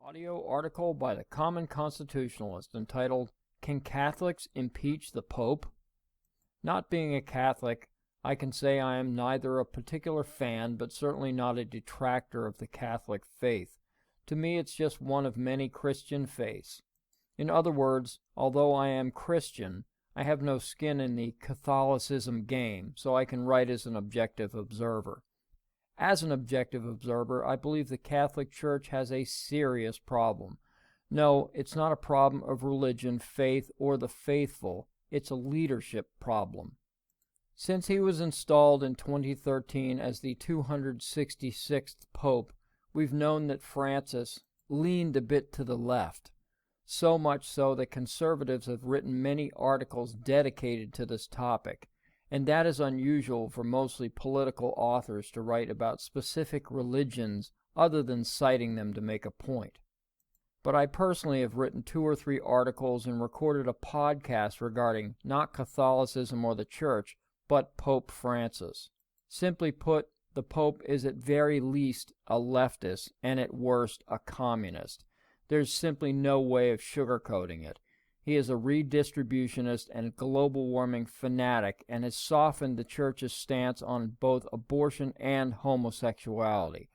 Audio article by the Common Constitutionalist entitled, "Can Catholics Impeach the Pope?" Not being a Catholic, I can say I am neither a particular fan, but certainly not a detractor of the Catholic faith. To me, it's just one of many Christian faiths. In other words, although I am Christian, I have no skin in the Catholicism game, so I can write as an objective observer. As an objective observer, I believe the Catholic Church has a serious problem. No, it's not a problem of religion, faith, or the faithful. It's a leadership problem. Since he was installed in 2013 as the 266th Pope, we've known that Francis leaned a bit to the left. So much so that conservatives have written many articles dedicated to this topic. And that is unusual for mostly political authors to write about specific religions other than citing them to make a point. But I personally have written 2 or 3 articles and recorded a podcast regarding not Catholicism or the Church, but Pope Francis. Simply put, the Pope is at very least a leftist and at worst a communist. There's simply no way of sugarcoating it. He is a redistributionist and global warming fanatic and has softened the Church's stance on both abortion and homosexuality.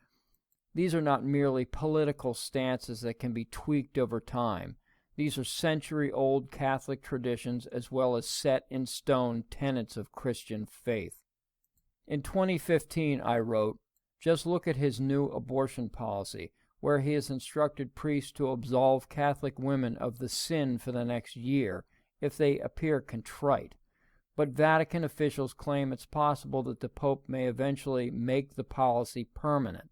These are not merely political stances that can be tweaked over time. These are century-old Catholic traditions as well as set-in-stone tenets of Christian faith. In 2015, I wrote, "Just look at his new abortion policy, where he has instructed priests to absolve Catholic women of the sin for the next year if they appear contrite. But Vatican officials claim it's possible that the Pope may eventually make the policy permanent.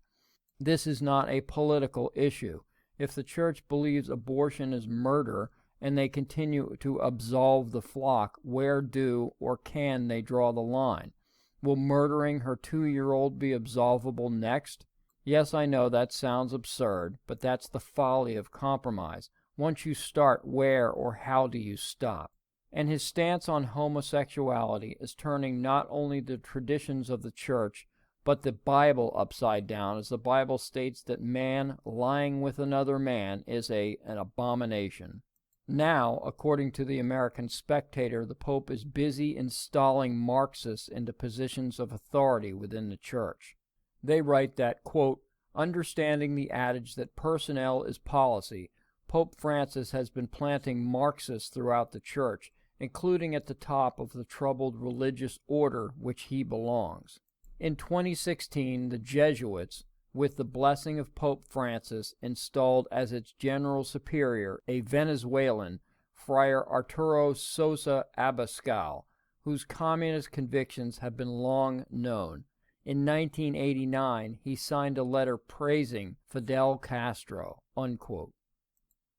This is not a political issue. If the Church believes abortion is murder and they continue to absolve the flock, where do or can they draw the line? Will murdering her 2-year-old be absolvable next? Yes, I know that sounds absurd, but that's the folly of compromise. Once you start, where or how do you stop?" And his stance on homosexuality is turning not only the traditions of the Church, but the Bible upside down, as the Bible states that man lying with another man is an abomination. Now, according to the American Spectator, the Pope is busy installing Marxists into positions of authority within the Church. They write that, quote, "Understanding the adage that personnel is policy, Pope Francis has been planting Marxists throughout the Church, including at the top of the troubled religious order which he belongs." In 2016, the Jesuits, with the blessing of Pope Francis, installed as its general superior a Venezuelan, Friar Arturo Sosa Abascal, whose communist convictions have been long known. In 1989, he signed a letter praising Fidel Castro, unquote.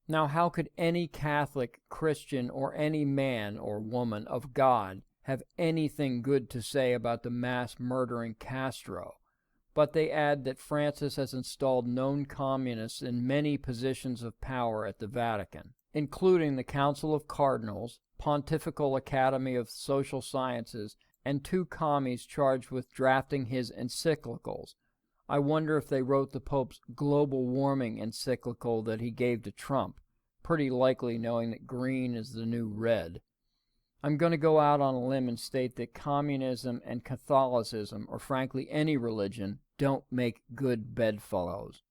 Now, how could any Catholic, Christian, or any man or woman of God have anything good to say about the mass-murdering Castro? But they add that Francis has installed known communists in many positions of power at the Vatican, including the Council of Cardinals, Pontifical Academy of Social Sciences, and 2 commies charged with drafting his encyclicals. I wonder if they wrote the Pope's global warming encyclical that he gave to Trump, pretty likely knowing that green is the new red. I'm going to go out on a limb and state that communism and Catholicism, or frankly any religion, don't make good bedfellows.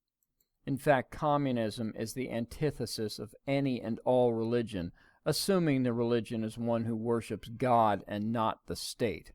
In fact, communism is the antithesis of any and all religion, assuming the religion is one who worships God and not the state.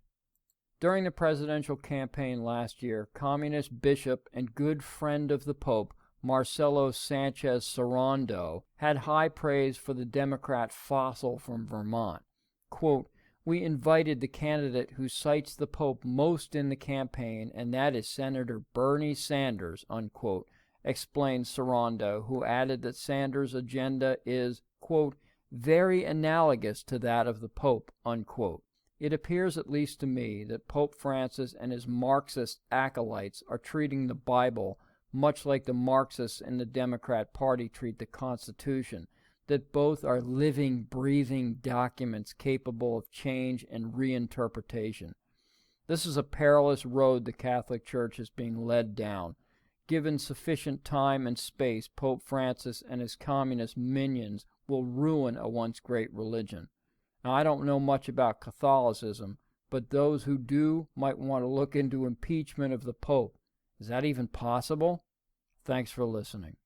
During the presidential campaign last year, communist bishop and good friend of the Pope, Marcelo Sanchez Sorondo, had high praise for the Democrat fossil from Vermont. Quote, "We invited the candidate who cites the Pope most in the campaign, and that is Senator Bernie Sanders," unquote, explained Sorondo, who added that Sanders' agenda is, quote, "very analogous to that of the Pope," unquote. It appears, at least to me, that Pope Francis and his Marxist acolytes are treating the Bible much like the Marxists in the Democrat Party treat the Constitution, that both are living, breathing documents capable of change and reinterpretation. This is a perilous road the Catholic Church is being led down. given sufficient time and space, Pope Francis and his communist minions will ruin a once great religion. Now, I don't know much about Catholicism, but those who do might want to look into impeachment of the Pope. Is that even possible? Thanks for listening.